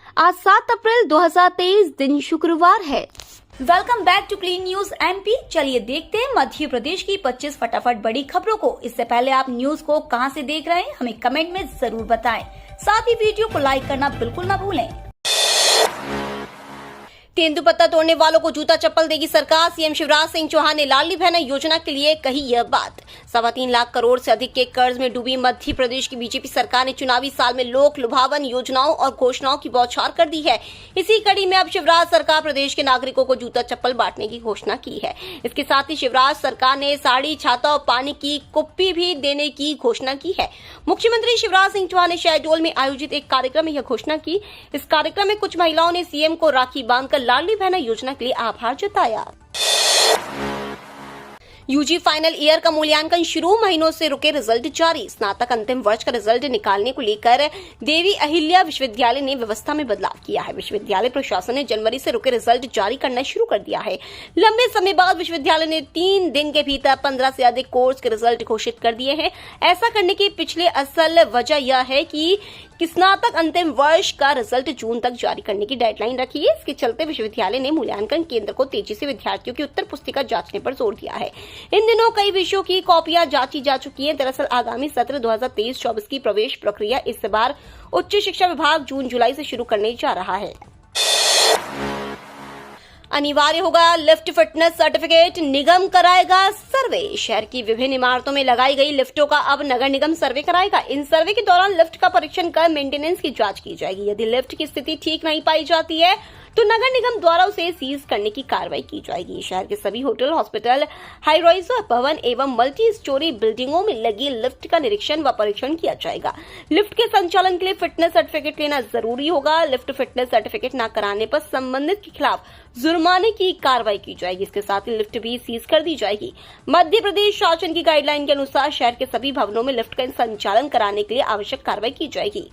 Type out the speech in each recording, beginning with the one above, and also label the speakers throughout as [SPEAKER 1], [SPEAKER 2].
[SPEAKER 1] आज 7 अप्रैल 2023 दिन शुक्रवार है।
[SPEAKER 2] Welcome back to Clean News MP. चलिए देखते हैं मध्य प्रदेश की 25 फटाफट बड़ी खबरों को। इससे पहले आप न्यूज को कहां से देख रहे हैं हमें कमेंट में जरूर बताएं। साथ ही वीडियो को लाइक करना बिल्कुल ना भूलें।
[SPEAKER 1] तेंदुपत्ता तोड़ने वालों को जूता चप्पल देगी सरकार। सीएम शिवराज सिंह चौहान ने लाडली बहना योजना के लिए कही यह बात। 3.25 लाख करोड़ से अधिक के कर्ज में डूबी मध्य प्रदेश की बीजेपी सरकार ने चुनावी साल में लोक लुभावन योजनाओं और घोषणाओं की बौछार कर दी है। इसी कड़ी में अब शिवराज सरकार प्रदेश के नागरिकों को जूता चप्पल बांटने की घोषणा की है। इसके साथ ही शिवराज सरकार ने साड़ी, छाता और पानी की कुप्पी भी देने की घोषणा की है। मुख्यमंत्री शिवराज सिंह चौहान ने शहडोल में आयोजित एक कार्यक्रम में यह घोषणा की। इस कार्यक्रम में कुछ महिलाओं ने सीएम को राखी बांधकर लाडली बहना योजना के लिए आभार जताया। यूजी फाइनल ईयर का मूल्यांकन शुरू, महीनों से रुके रिजल्ट जारी। स्नातक अंतिम वर्ष का रिजल्ट निकालने को लेकर देवी अहिल्या विश्वविद्यालय ने व्यवस्था में बदलाव किया है। विश्वविद्यालय प्रशासन ने जनवरी से रुके रिजल्ट जारी करना शुरू कर दिया है। लंबे समय बाद विश्वविद्यालय ने 3 दिन के भीतर 15 से अधिक कोर्स के रिजल्ट घोषित कर दिए हैं। ऐसा करने की पिछले असल वजह यह है कि स्नातक अंतिम वर्ष का रिजल्ट जून तक जारी करने की डेडलाइन रखी है। इसके चलते विश्वविद्यालय ने मूल्यांकन केंद्र को तेजी से विद्यार्थियों की उत्तर पुस्तिका जांचने पर जोर दिया है। इन दिनों कई विषयों की कॉपियां जांची जा चुकी हैं। दरअसल आगामी सत्र 2023-24 की प्रवेश प्रक्रिया इस बार उच्च शिक्षा विभाग जून-जुलाई से शुरू करने जा रहा है। अनिवार्य होगा लिफ्ट फिटनेस सर्टिफिकेट, निगम कराएगा सर्वे। शहर की विभिन्न इमारतों में लगाई गई लिफ्टों का अब नगर निगम सर्वे कराएगा। इन सर्वे के दौरान लिफ्ट का परीक्षण कर मेंटेनेंस की जांच की जाएगी। यदि लिफ्ट की स्थिति ठीक नहीं पाई जाती है तो नगर निगम द्वारा उसे सीज करने की कार्रवाई की जाएगी। शहर के सभी होटल, हॉस्पिटल, हाई राइज भवन एवं मल्टी स्टोरी बिल्डिंगों में लगी लिफ्ट का निरीक्षण व परीक्षण किया जाएगा। लिफ्ट के संचालन के लिए फिटनेस सर्टिफिकेट लेना जरूरी होगा। लिफ्ट फिटनेस सर्टिफिकेट न कराने पर संबंधित के खिलाफ जुर्माने की कार्रवाई की जाएगी। इसके साथ ही लिफ्ट भी सीज कर दी जाएगी। मध्य प्रदेश शासन की गाइडलाइन के अनुसार शहर के सभी भवनों में लिफ्ट का संचालन कराने के लिए आवश्यक कार्रवाई की जाएगी।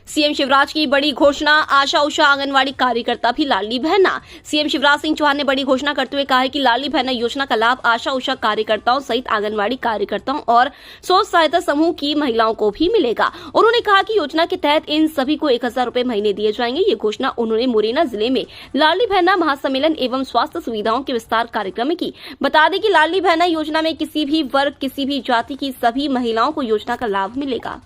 [SPEAKER 1] सीएम शिवराज की बड़ी घोषणा, आशा उषा आंगनवाड़ी कार्यकर्ता भी लाडली बहना। सीएम शिवराज सिंह चौहान ने बड़ी घोषणा करते हुए कहा है कि लाडली बहना योजना का लाभ आशा उषा कार्यकर्ताओं सहित आंगनवाड़ी कार्यकर्ताओं और स्व सहायता समूह की महिलाओं को भी मिलेगा। उन्होंने कहा कि योजना के तहत इन सभी को 1000 रूपये महीने दिए जाएंगे। ये घोषणा उन्होंने मुरैना जिले में लाडली बहना महासम्मेलन एवं स्वास्थ्य सुविधाओं के विस्तार कार्यक्रम में की। बता दें कि लाडली बहना योजना में किसी भी वर्ग, किसी भी जाति की सभी महिलाओं को योजना का लाभ मिलेगा।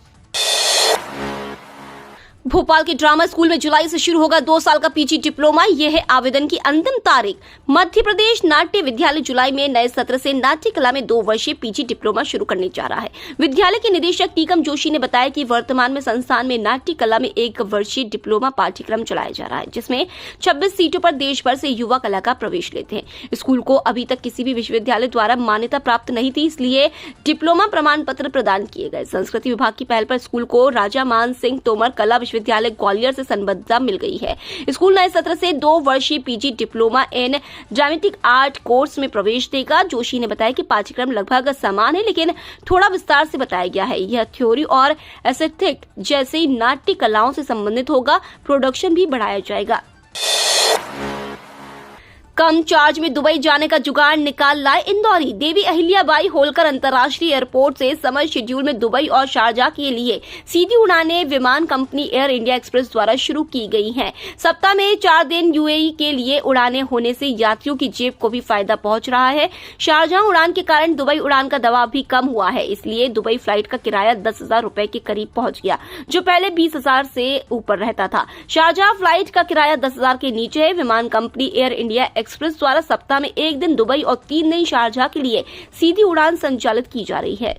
[SPEAKER 1] भोपाल के ड्रामा स्कूल में जुलाई से शुरू होगा 2 साल का पीजी डिप्लोमा। यह है आवेदन की अंतिम तारीख। मध्य प्रदेश नाट्य विद्यालय जुलाई में नए सत्र से नाट्य कला में 2 वर्षीय पीजी डिप्लोमा शुरू करने जा रहा है। विद्यालय के निदेशक टीकम जोशी ने बताया कि वर्तमान में संस्थान में नाट्य कला में 1 वर्षीय डिप्लोमा पाठ्यक्रम चलाया जा रहा है, जिसमें 26 सीटों पर देश भर से युवा कलाकार प्रवेश लेते हैं। स्कूल को अभी तक किसी भी विश्वविद्यालय द्वारा मान्यता प्राप्त नहीं थी, इसलिए डिप्लोमा प्रमाण पत्र प्रदान किए गए। संस्कृति विभाग की पहल पर स्कूल को राजा मान सिंह तोमर कला विश्वविद्यालय ग्वालियर से संबद्धता मिल गई है। स्कूल नए सत्र से 2 वर्षीय PG diploma in dramatic art course में प्रवेश देगा। जोशी ने बताया कि पाठ्यक्रम लगभग समान है, लेकिन थोड़ा विस्तार से बताया गया है। यह थ्योरी और एस्थेटिक जैसी नाट्य कलाओं से संबंधित होगा। प्रोडक्शन भी बढ़ाया जाएगा। कम चार्ज में दुबई जाने का जुगाड़ निकाल लाए इंदौरी। देवी अहिल्याबाई होलकर अंतर्राष्ट्रीय एयरपोर्ट से समर शेड्यूल में दुबई और शारजाह के लिए सीधी उड़ानें विमान कंपनी एयर इंडिया एक्सप्रेस द्वारा शुरू की गई हैं। सप्ताह में 4 दिन यूएई के लिए उड़ानें होने से यात्रियों की जेब को भी फायदा पहुंच रहा है। शारजाह उड़ान के कारण दुबई उड़ान का दबाव भी कम हुआ है, इसलिए दुबई फ्लाइट का किराया 10,000 रूपये के करीब पहुंच गया, जो पहले 20,000 से ऊपर रहता था। शारजाह फ्लाइट का किराया 10,000 के नीचे है। विमान कंपनी एयर इंडिया एक्सप्रेस द्वारा सप्ताह में 1 दिन दुबई और 3 दिन शारजाह के लिए सीधी उड़ान संचालित की जा रही है।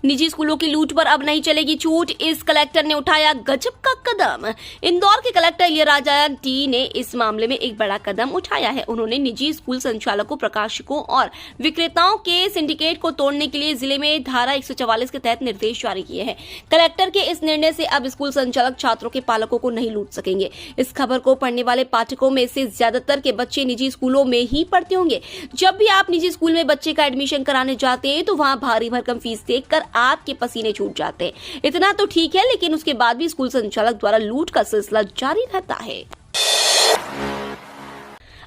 [SPEAKER 1] निजी स्कूलों की लूट पर अब नहीं चलेगी छूट, इस कलेक्टर ने उठाया गजब का कदम। इंदौर के कलेक्टर इलियाराजा टी ने इस मामले में एक बड़ा कदम उठाया है। उन्होंने निजी स्कूल संचालकों, प्रकाशकों और विक्रेताओं के सिंडिकेट को तोड़ने के लिए जिले में धारा 144 के तहत निर्देश जारी किए हैं। कलेक्टर के इस निर्णय से अब स्कूल संचालक छात्रों के पालकों को नहीं लूट सकेंगे। इस खबर को पढ़ने वाले पाठकों में से ज्यादातर के बच्चे निजी स्कूलों में ही पढ़ते होंगे। जब भी आप निजी स्कूल में बच्चे का एडमिशन कराने जाते हैं तो वहां भारी भरकम फीस देखकर आपके पसीने छूट जाते हैं। इतना तो ठीक है, लेकिन उसके बाद भी स्कूल संचालक द्वारा लूट का सिलसिला जारी रहता है।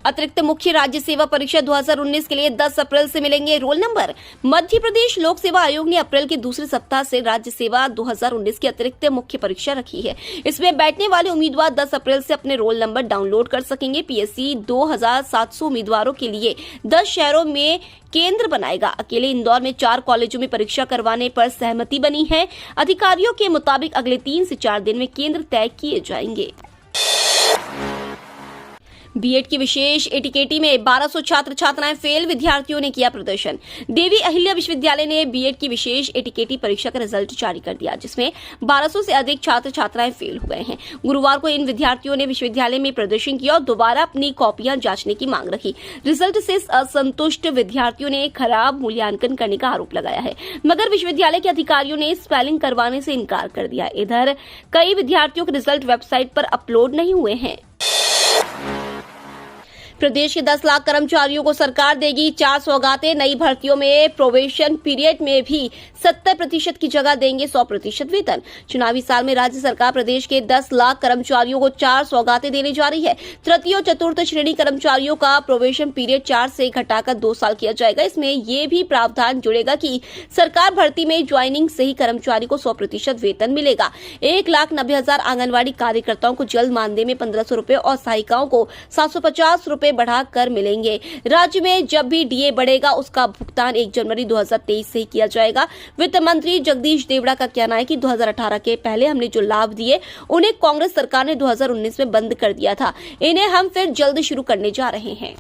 [SPEAKER 1] अतिरिक्त मुख्य राज्य सेवा परीक्षा 2019 के लिए 10 अप्रैल से मिलेंगे रोल नंबर। मध्य प्रदेश लोक सेवा आयोग ने अप्रैल के दूसरे सप्ताह से राज्य सेवा 2019 की अतिरिक्त मुख्य परीक्षा रखी है। इसमें बैठने वाले उम्मीदवार 10 अप्रैल से अपने रोल नंबर डाउनलोड कर सकेंगे। पीएससी 2700 उम्मीदवारों के लिए 10 शहरों में केंद्र बनाएगा। अकेले इंदौर में 4 कॉलेजों में परीक्षा करवाने पर सहमति बनी है। अधिकारियों के मुताबिक अगले 3 से 4 दिन में केंद्र तय किए जाएंगे। बीएड की विशेष एटीकेटी में 1200 छात्र छात्राएं फेल, विद्यार्थियों ने किया प्रदर्शन। देवी अहिल्या विश्वविद्यालय ने बीएड की विशेष एटीकेटी परीक्षा का रिजल्ट जारी कर दिया, जिसमें 1200 से अधिक छात्र छात्राएं फेल हो गए हैं। गुरुवार को इन विद्यार्थियों ने विश्वविद्यालय में प्रदर्शन किया और दोबारा अपनी कॉपियां जांचने की मांग रखी। रिजल्ट से असंतुष्ट विद्यार्थियों ने खराब मूल्यांकन करने का आरोप लगाया है, मगर विश्वविद्यालय के अधिकारियों ने स्पेलिंग करवाने से इनकार कर दिया। इधर कई विद्यार्थियों के रिजल्ट वेबसाइट पर अपलोड नहीं हुए हैं। प्रदेश के 10 लाख कर्मचारियों को सरकार देगी 4 सौगातें। नई भर्तियों में प्रोबेशन पीरियड में भी 70% की जगह देंगे 100% वेतन। चुनावी साल में राज्य सरकार प्रदेश के 10 लाख कर्मचारियों को 4 सौगातें देने जा रही है। तृतीय और चतुर्थ श्रेणी कर्मचारियों का प्रोबेशन पीरियड 4 से घटाकर 2 साल किया जाएगा। इसमें ये भी प्रावधान जुड़ेगा कि सरकार भर्ती में ज्वाइनिंग से ही कर्मचारी को 100% वेतन मिलेगा। 1,90,000 आंगनबाड़ी कार्यकर्ताओं को जल्द मानदेय में 1500 रुपए और सहायिकाओं को 750 रुपए बढ़ाकर मिलेंगे। राज्य में जब भी डीए बढ़ेगा उसका भुगतान 1 जनवरी 2023 से ही किया जाएगा। वित्त मंत्री जगदीश देवड़ा का कहना है कि 2018 के पहले हमने जो लाभ दिए उन्हें कांग्रेस सरकार ने 2019 में बंद कर दिया था। इन्हें हम फिर जल्द शुरू करने जा रहे हैं।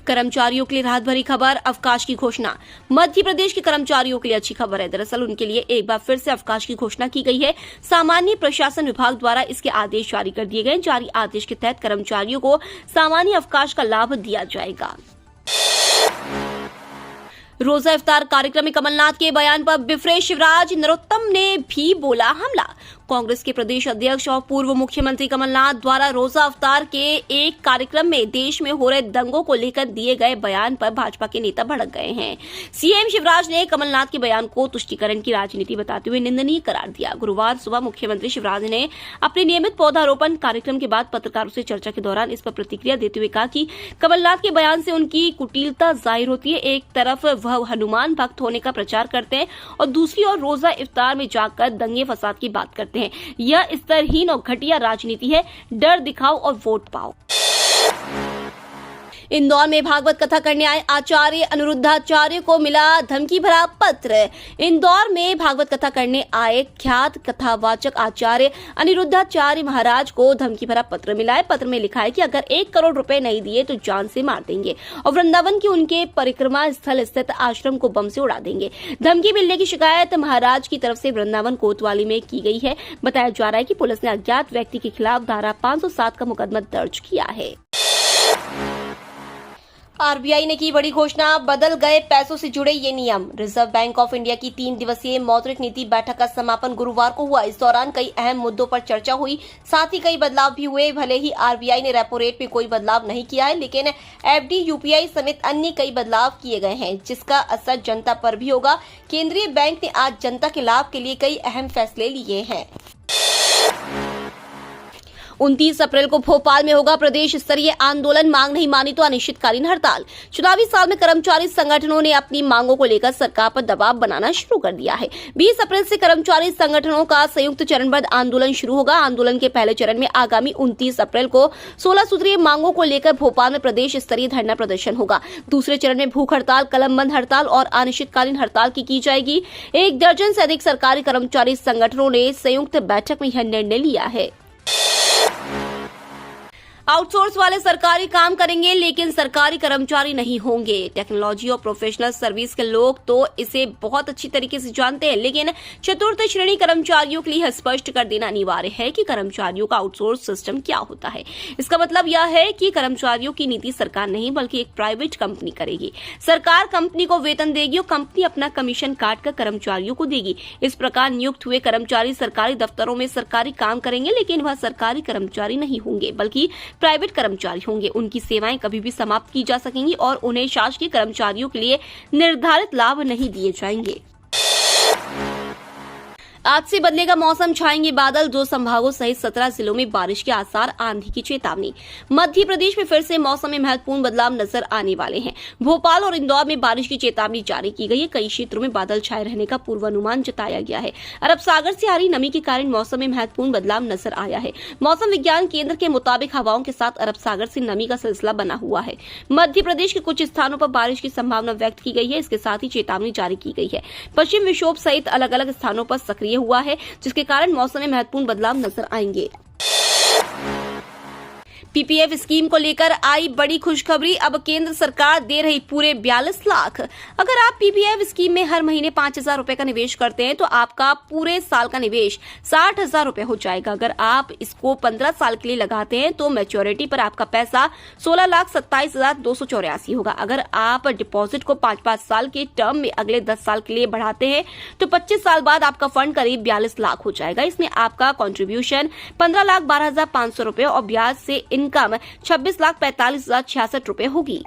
[SPEAKER 1] कर्मचारियों के लिए राहत भरी खबर, अवकाश की घोषणा। मध्य प्रदेश के कर्मचारियों के लिए अच्छी खबर है। दरअसल उनके लिए एक बार फिर से अवकाश की घोषणा की गई है। सामान्य प्रशासन विभाग द्वारा इसके आदेश जारी कर दिए गए। जारी आदेश के तहत कर्मचारियों को सामान्य अवकाश का लाभ दिया जाएगा। रोजा इफ्तार कार्यक्रम में कमलनाथ के बयान पर बिफरे शिवराज, नरोत्तम ने भी बोला हमला। कांग्रेस के प्रदेश अध्यक्ष और पूर्व मुख्यमंत्री कमलनाथ द्वारा रोजा इफ्तार के एक कार्यक्रम में देश में हो रहे दंगों को लेकर दिए गए बयान पर भाजपा के नेता भड़क गए हैं। सीएम शिवराज ने कमलनाथ के बयान को तुष्टीकरण की राजनीति बताते हुए निंदनीय करार दिया। गुरुवार सुबह मुख्यमंत्री शिवराज ने अपने नियमित पौधारोपण कार्यक्रम के बाद पत्रकारों से चर्चा के दौरान इस पर प्रतिक्रिया देते हुए कहा कि कमलनाथ के बयान से उनकी कुटिलता जाहिर होती है। एक तरफ वह हनुमान भक्त होने का प्रचार करते हैं और दूसरी ओर रोजा इफ्तार में जाकर दंगे फसाद की बात करते हैं। यह स्तरहीन और घटिया राजनीति है। डर दिखाओ और वोट पाओ। इंदौर में भागवत कथा करने आए आचार्य अनिरुद्धाचार्य को मिला धमकी भरा पत्र। इंदौर में भागवत कथा करने आए ख्यात कथावाचक आचार्य अनिरुद्धाचार्य महाराज को धमकी भरा पत्र मिला है। पत्र में लिखा है कि अगर 1 करोड़ रुपए नहीं दिए तो जान से मार देंगे और वृंदावन के उनके परिक्रमा स्थल स्थित आश्रम को बम से उड़ा देंगे। धमकी मिलने की शिकायत महाराज की तरफ से वृंदावन कोतवाली में की गई है। बताया जा रहा है कि पुलिस ने अज्ञात व्यक्ति के खिलाफ धारा 507 का मुकदमा दर्ज किया है। आरबीआई ने की बड़ी घोषणा, बदल गए पैसों से जुड़े ये नियम। रिजर्व बैंक ऑफ इंडिया की 3 दिवसीय मौद्रिक नीति बैठक का समापन गुरुवार को हुआ। इस दौरान कई अहम मुद्दों पर चर्चा हुई, साथ ही कई बदलाव भी हुए। भले ही आरबीआई ने रेपो रेट में कोई बदलाव नहीं किया है, लेकिन एफडी, यूपीआई समेत अन्य कई बदलाव किए गए हैं, जिसका असर जनता पर भी होगा। केंद्रीय बैंक ने आज जनता के लाभ के लिए कई अहम फैसले लिए हैं। 29 अप्रैल को भोपाल में होगा प्रदेश स्तरीय आंदोलन, मांग नहीं मानी तो अनिश्चितकालीन हड़ताल। चुनावी साल में कर्मचारी संगठनों ने अपनी मांगों को लेकर सरकार पर दबाव बनाना शुरू कर दिया है। 20 अप्रैल से कर्मचारी संगठनों का संयुक्त चरणबद्ध आंदोलन शुरू होगा। आंदोलन के पहले चरण में आगामी 29 अप्रैल को 16 सूत्रीय मांगों को लेकर भोपाल में प्रदेश स्तरीय धरना प्रदर्शन होगा। दूसरे चरण में भूख हड़ताल, कलमबंद हड़ताल और अनिश्चितकालीन हड़ताल की जाएगी। 1 दर्जन से अधिक सरकारी कर्मचारी संगठनों ने संयुक्त बैठक में यह निर्णय लिया है। आउटसोर्स वाले सरकारी काम करेंगे लेकिन सरकारी कर्मचारी नहीं होंगे। टेक्नोलॉजी और प्रोफेशनल सर्विस के लोग तो इसे बहुत अच्छी तरीके से जानते हैं, लेकिन चतुर्थ श्रेणी कर्मचारियों के लिए स्पष्ट कर देना अनिवार्य है कि कर्मचारियों का आउटसोर्स सिस्टम क्या होता है। इसका मतलब यह है कि कर्मचारियों की नीति सरकार नहीं बल्कि एक प्राइवेट कंपनी करेगी। सरकार कंपनी को वेतन देगी और कंपनी अपना कमीशन काटकर कर्मचारियों को देगी। इस प्रकार नियुक्त हुए कर्मचारी सरकारी दफ्तरों में सरकारी काम करेंगे, लेकिन वह सरकारी कर्मचारी नहीं होंगे बल्कि प्राइवेट कर्मचारी होंगे। उनकी सेवाएं कभी भी समाप्त की जा सकेंगी और उन्हें शासकीय कर्मचारियों के लिए निर्धारित लाभ नहीं दिए जाएंगे। आज से बदलेगा मौसम, छाएंगे बादल, 2 संभागों सहित 17 जिलों में बारिश के आसार, आंधी की चेतावनी। मध्य प्रदेश में फिर से मौसम में महत्वपूर्ण बदलाव नजर आने वाले हैं। भोपाल और इंदौर में बारिश की चेतावनी जारी की गई है। कई क्षेत्रों में बादल छाए रहने का पूर्वानुमान जताया गया है। अरब सागर से आ रही नमी के कारण मौसम में महत्वपूर्ण बदलाव नजर आया है। मौसम विज्ञान केंद्र के मुताबिक हवाओं के साथ अरब सागर से नमी का सिलसिला बना हुआ है। मध्य प्रदेश के कुछ स्थानों पर बारिश की संभावना व्यक्त की गई है। इसके साथ ही चेतावनी जारी की गई है। पश्चिम विक्षोभ सहित अलग अलग स्थानों पर सक्रिय हुआ है, जिसके कारण मौसम में महत्वपूर्ण बदलाव नजर आएंगे। पीपीएफ स्कीम को लेकर आई बड़ी खुशखबरी। अब केंद्र सरकार दे रही पूरे 42 लाख। अगर आप पीपीएफ स्कीम में हर महीने 5,000 रुपए का निवेश करते हैं तो आपका पूरे साल का निवेश 60,000 रुपए हो जाएगा। अगर आप इसको 15 साल के लिए लगाते हैं तो मैच्योरिटी पर आपका पैसा 16,27,284 होगा। अगर आप डिपॉजिट को 5-5 साल के टर्म में अगले 10 साल के लिए बढ़ाते हैं तो 25 साल बाद आपका फंड करीब 42 लाख हो जाएगा। इसमें आपका कॉन्ट्रीब्यूशन 15,12,500 रुपए और ब्याज से इनकम 26,45,066 रुपए होगी।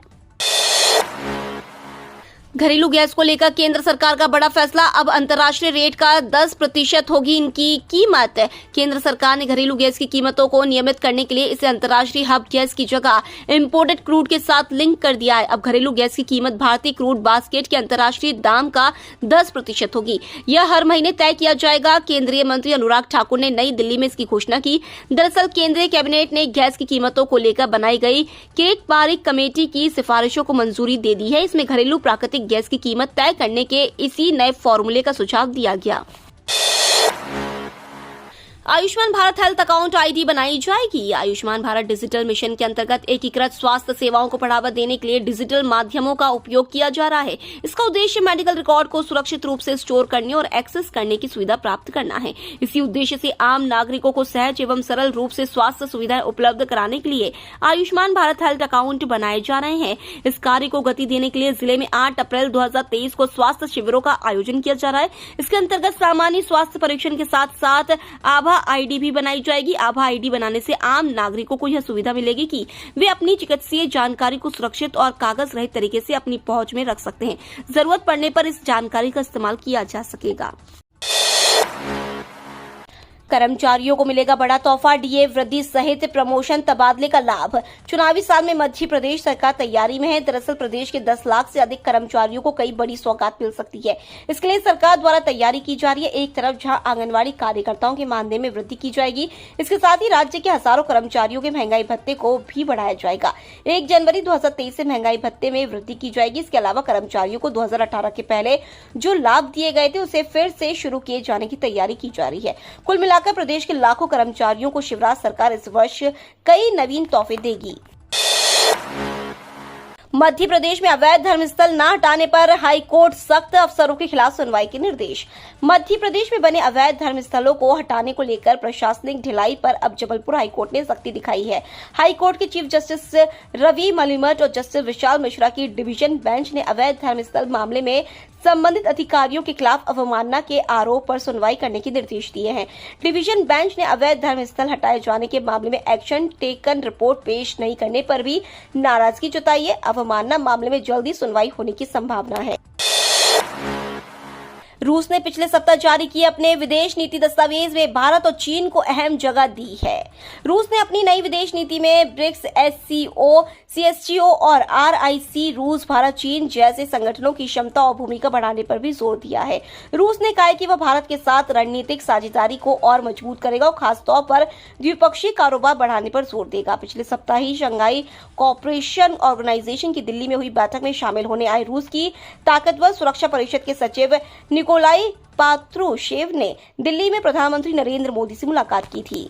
[SPEAKER 1] घरेलू गैस को लेकर केंद्र सरकार का बड़ा फैसला। अब अंतर्राष्ट्रीय रेट का 10% होगी इनकी कीमत। केंद्र सरकार ने घरेलू गैस की कीमतों को नियमित करने के लिए इसे अंतर्राष्ट्रीय हब गैस की जगह इंपोर्टेड क्रूड के साथ लिंक कर दिया है। अब घरेलू गैस की कीमत भारतीय क्रूड बास्केट के अंतर्राष्ट्रीय दाम का 10% होगी। यह हर महीने तय किया जाएगा। केंद्रीय मंत्री अनुराग ठाकुर ने नई दिल्ली में इसकी घोषणा की। दरअसल केंद्रीय कैबिनेट ने गैस की कीमतों को लेकर बनाई गई किरीट पारिक कमेटी की सिफारिशों को मंजूरी दे दी है। इसमें घरेलू प्राकृतिक गैस की कीमत तय करने के इसी नए फॉर्मूले का सुझाव दिया गया। Ayushman Bharat health account ID बनाई जाएगी। आयुष्मान भारत डिजिटल मिशन के अंतर्गत एकीकृत स्वास्थ्य सेवाओं को बढ़ावा देने के लिए डिजिटल माध्यमों का उपयोग किया जा रहा है। इसका उद्देश्य मेडिकल रिकॉर्ड को सुरक्षित रूप से स्टोर करने और एक्सेस करने की सुविधा प्राप्त करना है। इसी उद्देश्य से आम नागरिकों को सहज एवं सरल रूप से स्वास्थ्य सुविधाएं उपलब्ध कराने के लिए आयुष्मान भारत हेल्थ अकाउंट बनाए जा रहे हैं। इस कार्य को गति देने के लिए जिले में 8 अप्रैल 2023 को स्वास्थ्य शिविरों का आयोजन किया जा रहा है। इसके अंतर्गत सामान्य स्वास्थ्य परीक्षण के साथ साथ आभा आईडी भी बनाई जाएगी। आभा आईडी बनाने से आम नागरिकों को यह सुविधा मिलेगी कि वे अपनी चिकित्सीय जानकारी को सुरक्षित और कागज रहित तरीके से अपनी पहुंच में रख सकते हैं। जरूरत पड़ने पर इस जानकारी का इस्तेमाल किया जा सकेगा। कर्मचारियों को मिलेगा बड़ा तोहफा, डीए वृद्धि सहित प्रमोशन तबादले का लाभ। चुनावी साल में मध्य प्रदेश सरकार तैयारी में है। दरअसल प्रदेश के 10 लाख से अधिक कर्मचारियों को कई बड़ी सौगात मिल सकती है। इसके लिए सरकार द्वारा तैयारी की जा रही है। एक तरफ जहां आंगनवाड़ी कार्यकर्ताओं के मानदेय में वृद्धि की जाएगी, इसके साथ ही राज्य के हजारों कर्मचारियों के महंगाई भत्ते को भी बढ़ाया जाएगा। 1 जनवरी 2023 से महंगाई भत्ते में वृद्धि की जाएगी। इसके अलावा कर्मचारियों को 2018 के पहले जो लाभ दिए गए थे उसे फिर से शुरू किए जाने की तैयारी की जा रही है। कुल मिलाकर प्रदेश के लाखों कर्मचारियों को शिवराज सरकार इस वर्ष कई नवीन तोहफे देगी। मध्य प्रदेश में अवैध धर्मस्थल न हटाने पर हाई कोर्ट सख्त, अफसरों के खिलाफ सुनवाई के निर्देश। मध्य प्रदेश में बने अवैध धर्मस्थलों को हटाने को लेकर प्रशासनिक ढिलाई पर अब जबलपुर हाई कोर्ट ने सख्ती दिखाई है। हाई कोर्ट के चीफ जस्टिस रवि मलिमठ और जस्टिस विशाल मिश्रा की डिवीजन बेंच ने अवैध धर्मस्थल मामले में संबंधित अधिकारियों के खिलाफ अवमानना के आरोप पर सुनवाई करने के निर्देश दिए हैं। डिवीजन बेंच ने अवैध धर्मस्थल हटाए जाने के मामले में एक्शन टेकन रिपोर्ट पेश नहीं करने पर भी नाराजगी जताई है। अवमानना मामले में जल्दी सुनवाई होने की संभावना है। रूस ने पिछले सप्ताह जारी किए अपने विदेश नीति दस्तावेज में भारत और चीन को अहम जगह दी है। रूस ने अपनी नई विदेश नीति में ब्रिक्स, एससीओ, सीएसटीओ और आरआईसी, रूस, भारत, चीन जैसे संगठनों की क्षमता और भूमिका बढ़ाने पर भी जोर दिया है। रूस ने कहा है कि वह भारत के साथ रणनीतिक साझेदारी को और मजबूत करेगा और खासतौर पर द्विपक्षीय कारोबार बढ़ाने पर जोर देगा। पिछले सप्ताह ही शंघाई कोऑपरेशन ऑर्गेनाइजेशन की दिल्ली में हुई बैठक में शामिल होने आए रूस की ताकतवर सुरक्षा परिषद के सचिव निकोलाई पात्रुशेव ने दिल्ली में प्रधानमंत्री नरेंद्र मोदी से मुलाकात की थी।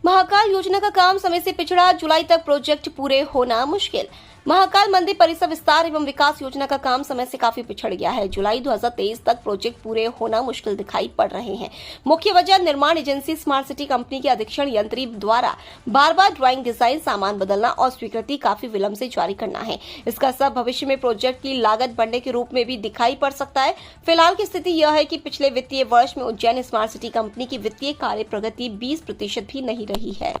[SPEAKER 1] महाकाल योजना का काम समय से पिछड़ा, जुलाई तक प्रोजेक्ट पूरे होना मुश्किल। महाकाल मंदिर परिसर विस्तार एवं विकास योजना का काम समय से काफी पिछड़ गया है। जुलाई 2023 तक प्रोजेक्ट पूरे होना मुश्किल दिखाई पड़ रहे हैं। मुख्य वजह निर्माण एजेंसी स्मार्ट सिटी कंपनी के अधीक्षण यंत्री द्वारा बार बार ड्राइंग, डिजाइन, सामान बदलना और स्वीकृति काफी विलंब से जारी करना है। इसका असर भविष्य में प्रोजेक्ट की लागत बढ़ने के रूप में भी दिखाई पड़ सकता है। फिलहाल की स्थिति यह है कि पिछले वित्तीय वर्ष में उज्जैन स्मार्ट सिटी कंपनी की वित्तीय कार्य प्रगति 20% भी नहीं रही है।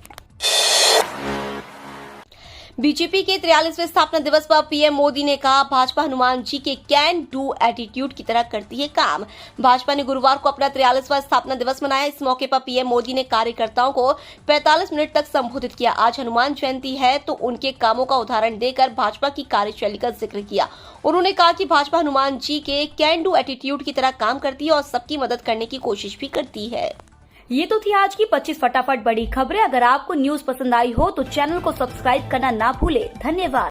[SPEAKER 1] बीजेपी के 43वें स्थापना दिवस पर पीएम मोदी ने कहा, भाजपा हनुमान जी के कैन डू एटीट्यूड की तरह करती है काम। भाजपा ने गुरुवार को अपना 43वां स्थापना दिवस मनाया। इस मौके पर पीएम मोदी ने कार्यकर्ताओं को 45 मिनट तक संबोधित किया। आज हनुमान जयंती है तो उनके कामों का उदाहरण देकर भाजपा की कार्यशैली का जिक्र किया। उन्होंने कहा कि भाजपा हनुमान जी के कैन डू एटीट्यूड की तरह काम करती है और सबकी मदद करने की कोशिश भी करती है।
[SPEAKER 2] ये तो थी आज की 25 फटाफट बड़ी खबरें। अगर आपको न्यूज पसंद आई हो तो चैनल को सब्सक्राइब करना ना भूले। धन्यवाद।